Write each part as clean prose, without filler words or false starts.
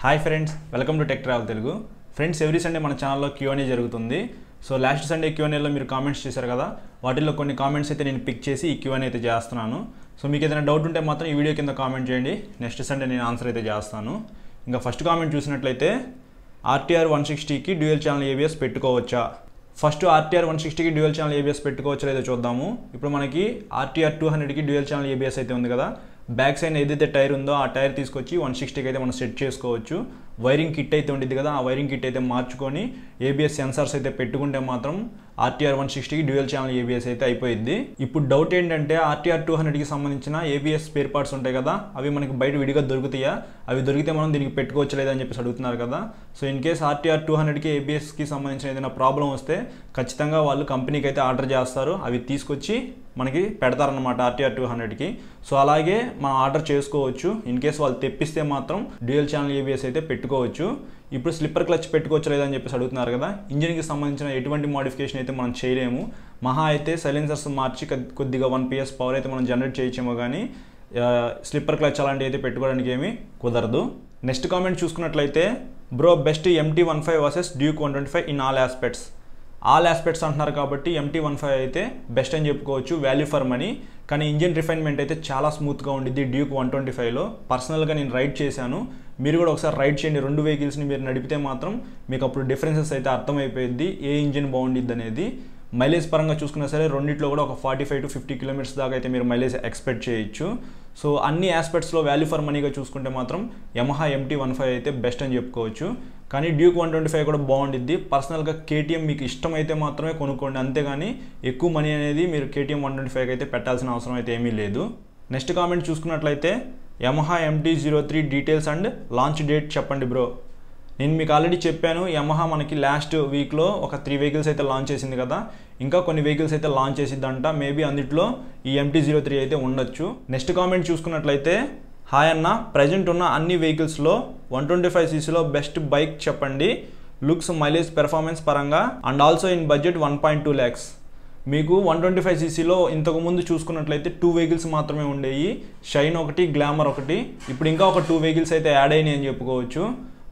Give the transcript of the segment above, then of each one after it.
Hi friends, welcome to tech travel Telugu. Friends, every Sunday మన ఛానల్లో Q&A జరుగుతుంది. So last Sunday Q&Aలో మీరు comments చేశారు కదా, వాటిల్లో కొన్ని కామెంట్స్ అయితే నేను పిక్ చేసి ఈ Q&A అయితే చేస్తున్నాను. సో మీకు ఏదైనా డౌట్ ఉంటే మాత్రం ఈ వీడియో కింద కామెంట్ చేయండి. నెక్స్ట్ సండే నేను ఆన్సర్ అయితే చేస్తాను. ఇంకా ఫస్ట్ కామెంట్ చూసినట్లయితే RTR 160కి డ్యూయల్ ఛానల్ ABS పెట్టుకోవచ్చా? ఫస్ట్ RTR 160కి డ్యూయల్ ఛానల్ ABS పెట్టుకోవచ్చో లేదో చూద్దాము. ఇప్పుడు మనకి RTR 200కి డ్యూయల్ ఛానల్ ABS అయితే ఉంది కదా, బ్యాక్ సైడ్ ఏదైతే టైర్ ఉందో ఆ టైర్ తీసుకొచ్చి 160కి అయితే మనం సెట్ చేసుకోవచ్చు. వైరింగ్ కిట్ అయితే ఉంటుంది కదా, ఆ వైరింగ్ కిట్ అయితే మార్చుకొని ABS సెన్సార్స్ అయితే పెట్టుకుంటే మాత్రం RTR 160కి డ్యూయల్ ఛానల్ ABS అయితే అయిపోయింది. ఇప్పుడు డౌట్ ఏంటంటే RTR 200కి సంబంధించిన ABS స్పేర్ పార్ట్స్ ఉంటాయి కదా, అవి మనకి బయట విడిగా దొరుకుతాయా? అవి దొరికితే మనం దీనికి పెట్టుకోవచ్చు లేదని చెప్పేసి అడుగుతున్నారు కదా. సో ఇన్ కేస్ RTR 200కి ABSకి సంబంధించిన ఏదైనా ప్రాబ్లం వస్తే ఖచ్చితంగా వాళ్ళు కంపెనీకి అయితే ఆర్డర్ చేస్తారు, అవి తీసుకొచ్చి మనకి పెడతారన్నమాట RTR 200కి. సో అలాగే మనం ఆర్డర్ చేసుకోవచ్చు. ఇన్ కేస్ వాళ్ళు తెప్పిస్తే మాత్రం డ్యూయల్ ఛానల్ ABS అయితే పెట్టుకోవచ్చు. ఇప్పుడు స్లిప్పర్ క్లచ్ పెట్టుకోవచ్చు లేదని చెప్పేసి అడుగుతున్నారు కదా. ఇంజిన్కి సంబంధించిన ఎటువంటి మోడిఫికేషన్ అయితే మనం చేయలేము. మహా అయితే సైలెన్సర్స్ మార్చి కొద్దిగా 1 PS పవర్ అయితే మనం జనరేట్ చేయొచ్చేమో కానీ స్లిప్పర్ క్లచ్ అలాంటివి అయితే పెట్టుకోవడానికి ఏమీ కుదరదు. నెక్స్ట్ కామెంట్ చూసుకున్నట్లయితే, bro best MT15 versus Duke 125 in all aspects అంటున్నారు కాబట్టి MT15 అయితే బెస్ట్ అని చెప్పుకోవచ్చు, వాల్యూ ఫర్ మనీ. కానీ ఇంజిన్ రిఫైన్మెంట్ అయితే చాలా స్మూత్గా ఉండిద్ది డ్యూక్ 125లో. పర్సనల్గా నేను రైడ్ చేశాను, మీరు కూడా ఒకసారి రైడ్ చేయండి. రెండు వెహికల్స్ని మీరు నడిపితే మాత్రం మీకు అప్పుడు డిఫరెన్సెస్ అయితే అర్థమైపోయింది, ఏ ఇంజిన్ బాగుండిద్ది అనేది. మైలేజ్ పరంగా చూసుకున్నా సరే రెండిట్లో కూడా ఒక 45 to 50 కిలోమీటర్స్ దాకా అయితే మీరు మైలేజ్ ఎక్స్పెక్ట్ చేయొచ్చు. సో అన్ని ఆస్పెక్ట్స్లో వాల్యూ ఫర్ మనీగా చూసుకుంటే మాత్రం Yamaha MT15 అయితే బెస్ట్ అని చెప్పుకోవచ్చు. కానీ డ్యూక్ 125 కూడా బాగుండిద్ది. పర్సనల్గా KTM మీకు ఇష్టమైతే మాత్రమే కొనుక్కోండి, అంతేగాని ఎక్కువ మనీ అనేది మీరు KTM 125 అయితే పెట్టాల్సిన అవసరం అయితే ఏమీ లేదు. నెక్స్ట్ కామెంట్ చూసుకున్నట్లయితే, Yamaha MT-03 details and launch date చెప్పండి బ్రో. నేను మీకు ఆల్రెడీ చెప్పాను, Yamaha మనకి లాస్ట్ వీక్లో ఒక 3 వెహికల్స్ అయితే లాంచ్ చేసింది కదా, ఇంకా కొన్ని వెహికల్స్ అయితే లాంచ్ చేసిద్దంట. మేబీ అందులో ఈ MT-03 అయితే ఉండొచ్చు. నెక్స్ట్ కామెంట్ చూసుకున్నట్లయితే, హాయ్ అన్న, ప్రజెంట్ ఉన్న అన్ని వెహికల్స్లో 125ccలో బెస్ట్ బైక్ చెప్పండి, లుక్స్, మైలేజ్, పెర్ఫార్మెన్స్ పరంగా and also in budget 1.2 lakhs. మీకు 125ccలో ఇంతకుముందు చూసుకున్నట్లయితే 2 వెహికల్స్ మాత్రమే ఉండేవి, షైన్ ఒకటి, గ్లామర్ ఒకటి. ఇప్పుడు ఇంకా ఒక 2 వెహికల్స్ అయితే యాడ్ అయినాయి అని చెప్పుకోవచ్చు.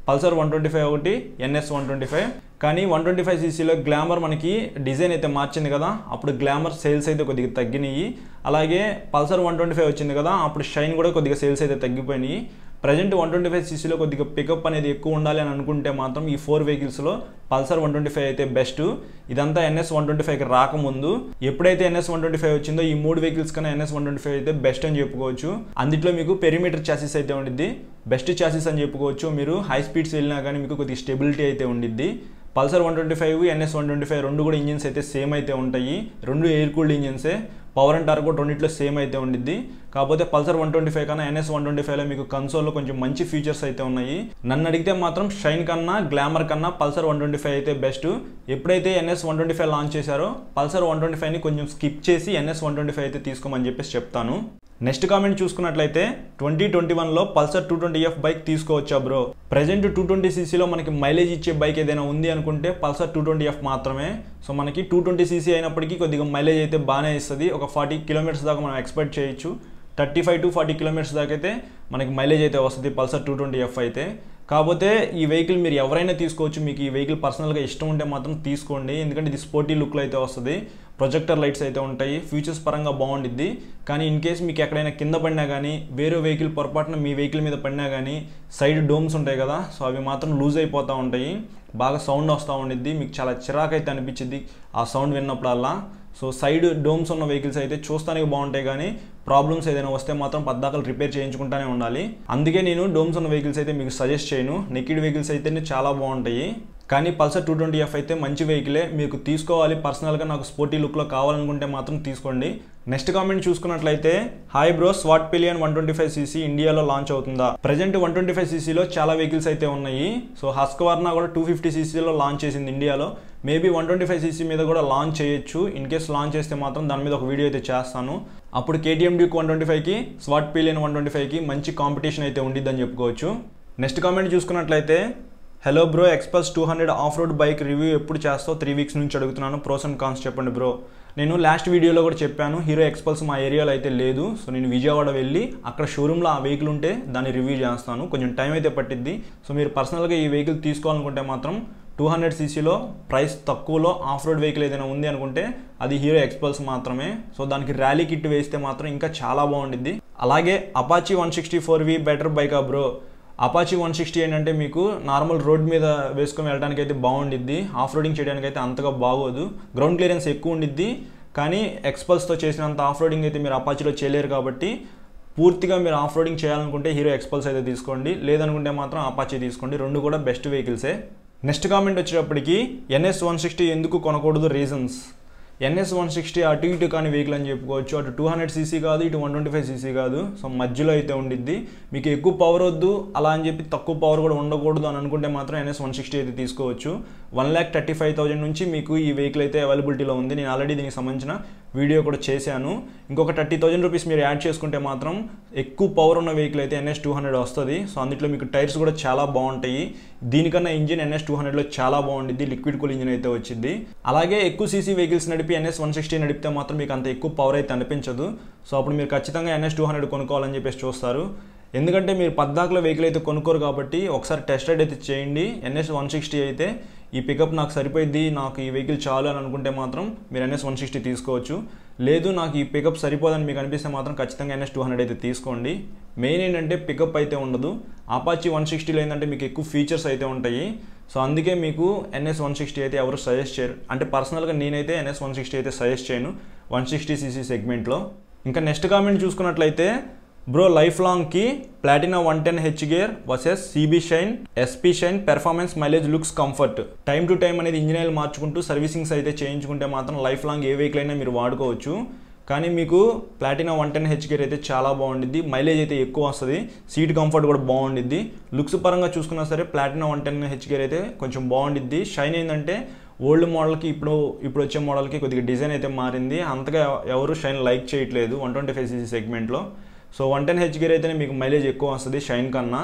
పల్సర్ 125 ఒకటి, NS 125. కానీ 125ccలో గ్లామర్ మనకి డిజైన్ అయితే మార్చింది కదా, అప్పుడు గ్లామర్ సేల్స్ అయితే కొద్దిగా తగ్గినాయి. అలాగే పల్సర్ 125 వచ్చింది కదా, అప్పుడు షైన్ కూడా కొద్దిగా సేల్స్ అయితే తగ్గిపోయినాయి. ప్రజెంట్ 125ccలో కొద్దిగా పికప్ అనేది ఎక్కువ ఉండాలి అని అనుకుంటే మాత్రం ఈ 4 వెహికల్స్లో పల్సర్ 125 అయితే బెస్ట్. ఇదంతా NS 125కి రాకముందు. ఎప్పుడైతే NS 125 వచ్చిందో ఈ 3 వెహికల్స్ కన్నా NS 125 అయితే బెస్ట్ అని చెప్పుకోవచ్చు. అందులో మీకు పెరిమీటర్ చాసిస్ అయితే ఉండిద్ది, బెస్ట్ చాసిస్ అని చెప్పుకోవచ్చు. మీరు హై స్పీడ్స్ వెళ్ళినా కానీ మీకు కొద్దిగా స్టెబిలిటీ అయితే ఉండిద్ది. పల్సర్ 125, NS 125 రెండు కూడా ఇంజిన్స్ అయితే సేమ్ అయితే ఉంటాయి, రెండు ఎయిర్ కూల్డ్ ఇంజిన్సే. పవర్ అండ్ టార్క్ కూడా రెండిట్లో సేమ్ అయితే ఉండిద్ది. కాకపోతే పల్సర్ 125 కన్నా NS 125లో మీకు కన్సోల్లో కొంచెం మంచి ఫీచర్స్ అయితే ఉన్నాయి. నన్ను అడిగితే మాత్రం షైన్ కన్నా, గ్లామర్ కన్నా పల్సర్ 125 అయితే బెస్ట్. ఎప్పుడైతే NS 125 లాంచ్ చేశారో పల్సర్ 125ని కొంచెం స్కిప్ చేసి NS 125 అయితే తీసుకోమని చెప్పేసి చెప్తాను. నెక్స్ట్ కామెంట్ చూసుకున్నట్లయితే, 2021లో పల్సర్ 220F బైక్ తీసుకోవచ్చా బ్రో? ప్రజెంట్ 220ccలో మనకి మైలేజ్ ఇచ్చే బైక్ ఏదైనా ఉంది అనుకుంటే పల్సర్ 220F మాత్రమే. సో మనకి 220cc అయినప్పటికీ కొద్దిగా మైలేజ్ అయితే బాగానే ఇస్తుంది, ఒక 40 కిలోమీటర్స్ దాకా మనం ఎక్స్పెక్ట్ చేయొచ్చు. 35 to 40 కిలోమీటర్స్ దాకా అయితే మనకి మైలేజ్ అయితే వస్తుంది పల్సర్ 220F అయితే. కాకపోతే ఈ వెహికల్ మీరు ఎవరైనా తీసుకోవచ్చు, మీకు ఈ వెహికల్ పర్సనల్గా ఇష్టం ఉంటే మాత్రం తీసుకోండి, ఎందుకంటే ఇది స్పోర్టీ లుక్లో అయితే వస్తుంది. ప్రొజెక్టర్ లైట్స్ అయితే ఉంటాయి, ఫీచర్స్ పరంగా బాగుండిద్ది. కానీ ఇన్ కేస్ మీకు ఎక్కడైనా కింద పడినా కానీ, వేరే వెహికల్ పొరపాటున మీ వెహికల్ మీద పడినా కానీ సైడ్ డోమ్స్ ఉంటాయి కదా, సో అవి మాత్రం లూజ్ అయిపోతూ ఉంటాయి, బాగా సౌండ్ వస్తూ ఉండిద్ది, మీకు చాలా చిరాకైతే అనిపించింది ఆ సౌండ్ విన్నప్పుడల్లా. సో సైడ్ డోమ్స్ ఉన్న వెహికల్స్ అయితే చూస్తానికి బాగుంటాయి, కానీ ప్రాబ్లమ్స్ ఏదైనా వస్తే మాత్రం పద్దాకలు రిపేర్ చేయించుకుంటానే ఉండాలి. అందుకే నేను డోమ్స్ ఉన్న వెహికల్స్ అయితే మీకు సజెస్ట్ చేయను, నెకిడ్ వెహికల్స్ అయితే చాలా బాగుంటాయి. కానీ పల్సర్ 220F అయితే మంచి వెహికలే, మీకు తీసుకోవాలి. పర్సనల్గా నాకు స్పోర్టీ లుక్లో కావాలనుకుంటే మాత్రం తీసుకోండి. నెక్స్ట్ కామెంట్ చూసుకున్నట్లయితే, hi bro, swat pillion 125cc ఇండియాలో లాంచ్ అవుతుందా? ప్రజెంట్ 125ccలో చాలా వెహికల్స్ అయితే ఉన్నాయి. సో హస్క్వర్నా కూడా 250ccలో లాంచ్ చేసింది ఇండియాలో. మేబీ 125cc మీద కూడా లాంచ్ చేయొచ్చు. ఇన్ కేస్ లాంచ్ చేస్తే మాత్రం దాని మీద ఒక వీడియో అయితే చేస్తాను. అప్పుడు KTM డ్యూక్ 125కి, స్వాట్ పిలియన్ 125కి మంచి కాంపిటీషన్ అయితే ఉండిద్దని చెప్పుకోవచ్చు. నెక్స్ట్ కామెంట్ చూసుకున్నట్లయితే, hello bro, ఎక్స్పల్స్ 200 of road bike review ఎప్పుడు చేస్తావు? 3 weeks నుంచి అడుగుతున్నాను, ప్రోస్ అండ్ కాన్స్ చెప్పండి బ్రో. నేను లాస్ట్ వీడియోలో కూడా చెప్పాను, హీరో ఎక్స్పల్స్ మా ఏరియాలో అయితే లేదు. సో నేను విజయవాడ వెళ్ళి అక్కడ షోరూంలో ఆ వెహికల్ ఉంటే దాన్ని రివ్యూ చేస్తాను. కొంచెం టైం అయితే పట్టిద్ది. సో మీరు పర్సనల్గా ఈ వెహికల్ తీసుకోవాలనుకుంటే మాత్రం 200cc ప్రైస్ తక్కువలో ఆఫ్ రోడ్ వెహికల్ ఏదైనా ఉంది అనుకుంటే అది హీరో ఎక్స్పల్స్ మాత్రమే. సో దానికి ర్యాలీ కిట్ వేస్తే మాత్రం ఇంకా చాలా బాగుండిద్ది. అలాగే అపాచీ 164V బెటర్ బైకా బ్రో. అపాచీ 160 ఏంటంటే మీకు నార్మల్ రోడ్ మీద వేసుకొని వెళ్ళడానికి అయితే బాగుండిద్ది, ఆఫ్ రోడింగ్ చేయడానికి అయితే అంతగా బాగోదు. గ్రౌండ్ క్లియరెన్స్ ఎక్కువ ఉండిద్ది, కానీ ఎక్స్పల్స్తో చేసినంత ఆఫ్ రోడింగ్ అయితే మీరు అపాచీలో చేయలేరు. కాబట్టి పూర్తిగా మీరు ఆఫ్ రోడింగ్ చేయాలనుకుంటే హీరో ఎక్స్పల్స్ అయితే తీసుకోండి, లేదనుకుంటే మాత్రం అపాచీ తీసుకోండి. రెండు కూడా బెస్ట్ వెహికల్సే. నెక్స్ట్ కామెంట్ వచ్చేటప్పటికి NS 160 ఎందుకు కొనకూడదు రీజన్స్. NS 160 అటు ఇటు కానీ వెహికల్ అని చెప్పుకోవచ్చు. అటు 200cc కాదు, ఇటు 125cc కాదు. సో మధ్యలో అయితే ఉండిద్ది. మీకు ఎక్కువ పవర్ వద్దు అలా అని చెప్పి తక్కువ పవర్ కూడా ఉండకూడదు అని అనుకుంటే మాత్రం NS 160 అయితే తీసుకోవచ్చు. 1,35,000 నుంచి మీకు ఈ వెహికల్ అయితే అవైలబిలిటీలో ఉంది. నేను ఆల్రెడీ దీనికి సంబంధించిన వీడియో కూడా చేశాను. ఇంకొక 30,000 రూపీస్ మీరు యాడ్ చేసుకుంటే మాత్రం ఎక్కువ పవర్ ఉన్న వెహికల్ అయితే NS 200 వస్తుంది. సో అందులో మీకు టైర్స్ కూడా చాలా బాగుంటాయి. దీనికన్నా ఇంజిన్ NS 200లో చాలా బాగుండిద్ది, లిక్విడ్ కూల్ ఇంజిన్ అయితే వచ్చింది. అలాగే ఎక్కువ సీసీ వెహికల్స్ నడిపి NS 160 నడిపితే మాత్రం మీకు అంత ఎక్కువ పవర్ అయితే అనిపించదు. సో అప్పుడు మీరు ఖచ్చితంగా NS 200 కొనుక్కోవాలని చెప్పేసి చూస్తారు. ఎందుకంటే మీరు పద్దాకలో వెహికల్ అయితే కొనుక్కోరు కాబట్టి ఒకసారి టెస్ట్ రైడ్ అయితే చేయండి. NS 160 అయితే ఈ పికప్ నాకు సరిపోయింది, నాకు ఈ వెహికల్ చాలు అని అనుకుంటే మాత్రం మీరు NS 160 తీసుకోవచ్చు. లేదు నాకు ఈ పికప్ సరిపోదని మీకు అనిపిస్తే మాత్రం ఖచ్చితంగా NS 200 అయితే తీసుకోండి. మెయిన్ ఏంటంటే పికప్ అయితే ఉండదు. అపాచీ 160లో ఏంటంటే మీకు ఎక్కువ ఫీచర్స్ అయితే ఉంటాయి. సో అందుకే మీకు NS 160 అయితే ఎవరు సజెస్ట్ చేయరు. అంటే పర్సనల్గా నేనైతే NS 160 అయితే సజెస్ట్ చేయను 160cc సెగ్మెంట్లో. ఇంకా నెక్స్ట్ కామెంట్ చూసుకున్నట్లయితే, బ్రో లైఫ్ లాంగ్కి Platina 110H gear versus CB Shine SP Shine performance mileage looks comfort. Time to time అనేది ఇంజిన్ ఆయిల్ మార్చుకుంటూ సర్వీసింగ్స్ అయితే చేయించుకుంటే మాత్రం లైఫ్ లాంగ్ ఏ వెహికల్ అయినా మీరు వాడుకోవచ్చు. కానీ మీకు ప్లాటినా 110H గేర్ అయితే చాలా బాగుండిద్ది, మైలేజ్ అయితే ఎక్కువ వస్తుంది, సీట్ కంఫర్ట్ కూడా బాగుండిద్ది. లుక్స్ పరంగా చూసుకున్నా సరే ప్లాటినా 110H గేర్ అయితే కొంచెం బాగుండిద్ది. షైన్ ఏంటంటే ఓల్డ్ మోడల్కి ఇప్పుడు వచ్చే మోడల్కి కొద్దిగా డిజైన్ అయితే మారింది. అంతగా ఎవరు షైన్ లైక్ చేయట్లేదు 125cc సెగ్మెంట్లో. సో 110H గేర్ అయితేనే మీకు మైలేజ్ ఎక్కువ వస్తుంది షైన్ కన్నా.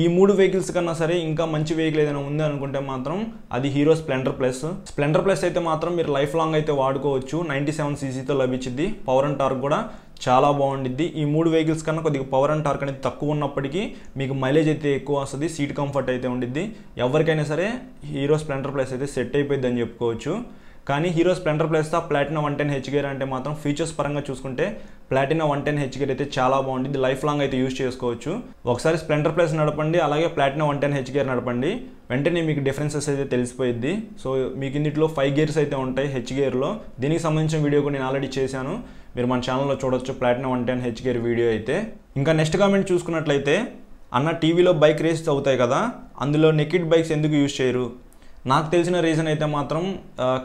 ఈ 3 వెహికల్స్ కన్నా సరే ఇంకా మంచి వెహికల్ ఏదైనా ఉంది అనుకుంటే మాత్రం అది హీరో స్ప్లెండర్ ప్లస్ అయితే మాత్రం మీరు లైఫ్ లాంగ్ అయితే వాడుకోవచ్చు. 97ccతో లభించింది. పవర్ అండ్ టార్క్ కూడా చాలా బాగుండిద్ది. ఈ 3 వెహికల్స్ కన్నా కొద్దిగా పవర్ అండ్ టార్క్ అనేది తక్కువ ఉన్నప్పటికీ మీకు మైలేజ్ అయితే ఎక్కువ వస్తుంది, సీట్ కంఫర్ట్ అయితే ఉండిద్ది. ఎవరికైనా సరే హీరో స్ప్లెండర్ ప్లస్ అయితే సెట్ అయిపోయింది అని చెప్పుకోవచ్చు. కానీ హీరో స్ప్లెండర్ ప్లస్తో ప్లాటినా 110H గేర్ అంటే మాత్రం ఫీచర్స్ పరంగా చూసుకుంటే ప్లాటినా 110H గేర్ అయితే చాలా బాగుంటుంది, లైఫ్ లాంగ్ అయితే యూజ్ చేసుకోవచ్చు. ఒకసారి స్ప్లెండర్ ప్లస్ నడపండి, అలాగే ప్లాటినా 110H గేర్ నడపండి, వెంటనే మీకు డిఫరెన్సెస్ అయితే తెలిసిపోయిద్ది. సో మీకు ఇందులో 5 గేర్స్ అయితే ఉంటాయి H గేర్లో. దీనికి సంబంధించిన వీడియో కూడా నేను ఆల్రెడీ చేశాను, మీరు మన ఛానల్లో చూడొచ్చు ప్లాటినా 110H గేర్ వీడియో అయితే. ఇంకా నెక్స్ట్ కామెంట్ చూసుకున్నట్లయితే, అన్న టీవీలో బైక్ రేసెస్ అవుతాయి కదా, అందులో నెకిడ్ బైక్స్ ఎందుకు యూజ్ చేయరు. నాకు తెలిసిన రీజన్ అయితే మాత్రం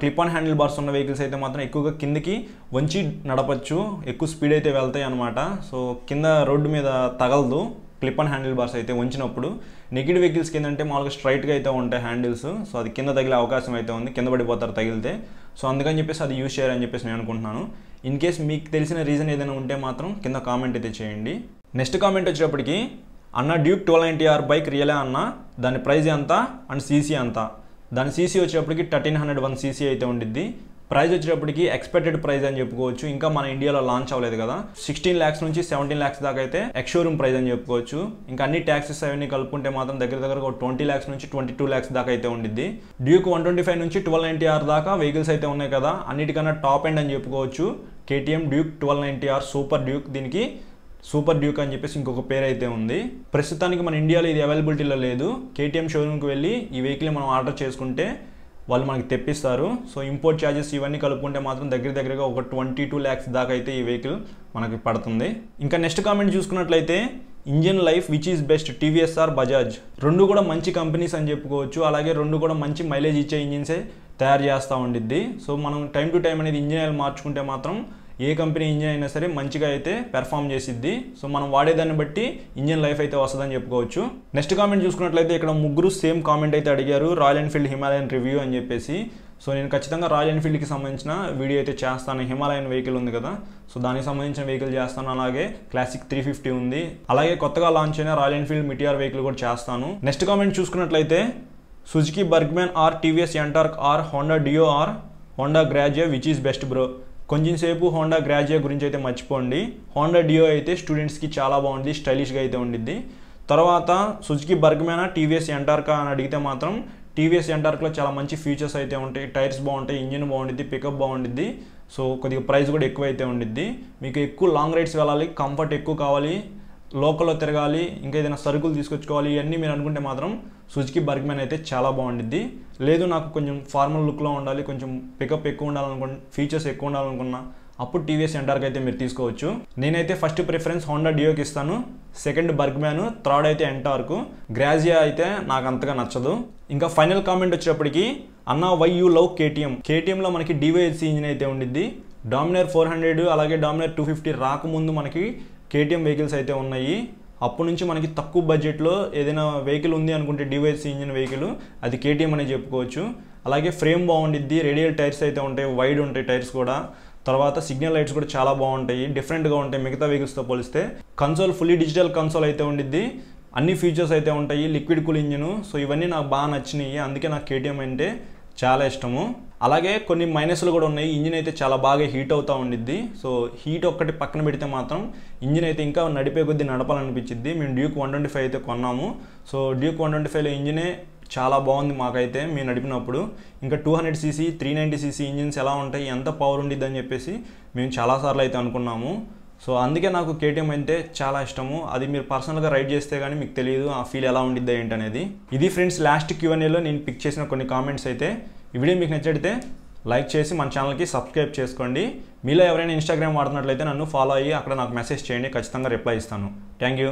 క్లిప్ ఆన్ హ్యాండిల్ బార్స్ ఉన్న వెహికల్స్ అయితే మాత్రం ఎక్కువగా కిందకి వంచి నడపచ్చు, ఎక్కువ స్పీడ్ అయితే వెళ్తాయి అనమాట. సో కింద రోడ్డు మీద తగలదు క్లిప్ ఆన్ హ్యాండిల్ బార్స్ అయితే వంచినప్పుడు. నెగిడ్ వెహికల్స్ కిందంటే మామూలుగా స్ట్రైట్గా అయితే ఉంటాయి హ్యాండిల్స్. సో అది కింద తగిలే అవకాశం అయితే ఉంది, కింద పడిపోతారు తగిలితే. సో అందుకని చెప్పేసి అది యూజ్ చేయాలని చెప్పేసి నేను అనుకుంటున్నాను. ఇన్ కేస్ మీకు తెలిసిన రీజన్ ఏదైనా ఉంటే మాత్రం కింద కామెంట్ అయితే చేయండి. నెక్స్ట్ కామెంట్ వచ్చేటప్పటికి, అన్న డ్యూక్ 1290R బైక్ రియలే అన్న, దాని ప్రైస్ ఎంత అండ్ సీసీ ఎంత. దాని సీసీ వచ్చేటప్పటికి 1301cc అయితే ఉండిద్ది. ప్రైస్ వచ్చేటప్పటికి ఎక్స్పెక్టెడ్ ప్రైస్ అని చెప్పుకోవచ్చు, ఇంకా మన ఇండియాలో లాంచ్ అవ్వలేదు కదా. 16 lakhs నుంచి 17 lakhs దాకా అయితే ఎక్స్ షోరూమ్ ప్రైస్ అని చెప్పుకోవచ్చు. ఇంకా అన్ని ట్యాక్సెస్ అవన్నీ కలుపుకుంటే మాత్రం దగ్గర 20 lakhs నుంచి 22 lakhs దాకా అయితే ఉండిద్ది. డ్యూక్ 125 నుంచి 1290R దాకా వెహికల్స్ అయితే ఉన్నాయి కదా, అన్నిటికన్నా టాప్ ఎండ్ అని చెప్పుకోవచ్చు KTM Duke 1290R super Duke. దీనికి సూపర్ డ్యూక్ అని చెప్పేసి ఇంకొక పేరు అయితే ఉంది. ప్రస్తుతానికి మన ఇండియాలో ఇది అవైలబిలిటీలో లేదు. KTM షోరూమ్కి వెళ్ళి ఈ వెహికల్ మనం ఆర్డర్ చేసుకుంటే వాళ్ళు మనకి తెప్పిస్తారు. సో ఇంపోర్ట్ ఛార్జెస్ ఇవన్నీ కలుపుకుంటే మాత్రం దగ్గరగా ఒక 22 lakhs దాకా అయితే ఈ వెహికల్ మనకి పడుతుంది. ఇంకా నెక్స్ట్ కామెంట్ చూసుకున్నట్లయితే, engine life which is best TVS or Bajaj. రెండు కూడా మంచి కంపెనీస్ అని చెప్పుకోవచ్చు, అలాగే రెండు కూడా మంచి మైలేజ్ ఇచ్చే ఇంజిన్సే తయారు చేస్తూ ఉండిద్ది. సో మనం టైం టు టైం అనేది ఇంజిన్ ఆయిల్ మార్చుకుంటే మాత్రం ఏ కంపెనీ ఇంజిన్ అయినా సరే మంచిగా అయితే పెర్ఫామ్ చేసిద్ది. సో మనం వాడేదాన్ని బట్టి ఇంజిన్ లైఫ్ అయితే వస్తుందని చెప్పుకోవచ్చు. నెక్స్ట్ కామెంట్ చూసుకున్నట్లయితే ఇక్కడ ముగ్గురు సేమ్ కామెంట్ అయితే అడిగారు, రాయల్ ఎన్ఫీల్డ్ హిమాలయన్ రివ్యూ అని చెప్పేసి. సో నేను ఖచ్చితంగా రాయల్ ఎన్ఫీల్డ్కి సంబంధించిన వీడియో అయితే చేస్తాను. హిమాలయన్ వెహికల్ ఉంది కదా, సో దానికి సంబంధించిన వెహికల్ చేస్తాను. అలాగే క్లాసిక్ 350 ఉంది, అలాగే కొత్తగా లాంచ్ అయిన రాయల్ ఎన్ఫీల్డ్ మిటిఆర్ వెహికల్ కూడా చేస్తాను. నెక్స్ట్ కామెంట్ చూసుకున్నట్లయితే, Suzuki Burgman or TVS Ntorq or Honda Dio or Honda Grazia which is best bro. కొంచెం సేపు హోండా గ్రాజియా గురించి అయితే మర్చిపోండి. హోండా డియో అయితే స్టూడెంట్స్కి చాలా బాగుంది, స్టైలిష్గా అయితే ఉండిద్ది. తర్వాత సుజుకి బర్గ్మానా, టీవీఎస్ ఎంటార్కా అని అడిగితే మాత్రం టీవీఎస్ ఎంటార్క్లో చాలా మంచి ఫీచర్స్ అయితే ఉంటాయి. టైర్స్ బాగుంటాయి, ఇంజిన్ బాగుండిద్ది, పికప్ బాగుండిద్ది. సో కొద్దిగా ప్రైస్ కూడా ఎక్కువ అయితే ఉండిద్ది. మీకు ఎక్కువ లాంగ్ రైడ్స్ వెళ్ళాలి, కంఫర్ట్ ఎక్కువ కావాలి, లోకల్లో తిరగాలి, ఇంకా ఏదైనా సరుకులు తీసుకొచ్చుకోవాలి, ఇవన్నీ మీరు అనుకుంటే మాత్రం సుజుకి బర్గ్మాన్ అయితే చాలా బాగుండిద్ది. లేదు నాకు కొంచెం ఫార్మల్ లుక్లో ఉండాలి, కొంచెం పికప్ ఎక్కువ ఉండాలనుకున్న, ఫీచర్స్ ఎక్కువ ఉండాలనుకున్నా అప్పుడు టీవీఎస్ ఎంటార్క్ అయితే మీరు తీసుకోవచ్చు. నేనైతే ఫస్ట్ ప్రిఫరెన్స్ హోండా డియోకి ఇస్తాను, సెకండ్ బర్గ్మాన్, థర్డ్ అయితే ఎంటార్క్. గ్రాజియా అయితే నాకు అంతగా నచ్చదు. ఇంకా ఫైనల్ కామెంట్ వచ్చేటప్పటికి అన్న వై యూ లవ్ కేటీఎం. కేటీఎంలో మనకి డివైఎస్సి ఇంజిన్ అయితే ఉండిద్ది. డామినర్ 400 అలాగే డామినర్ 250 రాకముందు మనకి కేటీఎం వెహికల్స్ అయితే ఉన్నాయి. అప్పటి నుంచి మనకి తక్కువ బడ్జెట్లో ఏదైనా వెహికల్ ఉంది అనుకుంటే డివైఎస్సి ఇంజిన్ వెహికల్ అది కేటీఎం అనే చెప్పుకోవచ్చు. అలాగే ఫ్రేమ్ బాగుండిద్ది, రేడియల్ టైర్స్ అయితే ఉంటాయి, వైడ్ ఉంటాయి టైర్స్ కూడా. తర్వాత సిగ్నల్ లైట్స్ కూడా చాలా బాగుంటాయి, డిఫరెంట్గా ఉంటాయి మిగతా వెహికల్స్తో పోలిస్తే. కన్సోల్ ఫుల్లీ డిజిటల్ కన్సోల్ అయితే ఉండిద్ది, అన్ని ఫీచర్స్ అయితే ఉంటాయి, లిక్విడ్ కూల్ ఇంజిన్. సో ఇవన్నీ నాకు బాగా నచ్చినాయి, అందుకే నాకు కేటీఎం అంటే చాలా ఇష్టము. అలాగే కొన్ని మైనస్లు కూడా ఉన్నాయి. ఇంజిన్ అయితే చాలా బాగా హీట్ అవుతూ ఉండిద్ది. సో హీట్ ఒక్కటి పక్కన పెడితే మాత్రం ఇంజిన్ అయితే ఇంకా నడిపే కొద్దీ నడపాలనిపించింది. మేము డ్యూక్ 125 అయితే కొన్నాము. సో డ్యూక్ 125లో ఇంజినే చాలా బాగుంది మాకైతే మేము నడిపినప్పుడు. ఇంకా 200cc 390cc ఇంజిన్స్ ఎలా ఉంటాయి, ఎంత పవర్ ఉండిద్ది అని చెప్పేసి మేము చాలాసార్లు అయితే అనుకున్నాము. సో అందుకే నాకు కేటీఎం అంటే చాలా ఇష్టము. అది మీరు పర్సనల్గా రైడ్ చేస్తే కానీ మీకు తెలియదు ఆ ఫీల్ ఎలా ఉండిద్దా ఏంటనేది. ఇది ఫ్రెండ్స్ లాస్ట్ Q&Aలో నేను పిక్ చేసిన కొన్ని కామెంట్స్ అయితే. ఈ వీడియో మీకు నచ్చితే లైక్ చేసి మన ఛానల్కి సబ్స్క్రైబ్ చేసుకోండి. మీలో ఎవరైనా ఇన్స్టాగ్రామ్ వాడుతున్నట్లయితే నన్ను ఫాలో అయ్యి అక్కడ నాకు మెసేజ్ చేయండి, ఖచ్చితంగా రిప్లై ఇస్తాను. Thank you.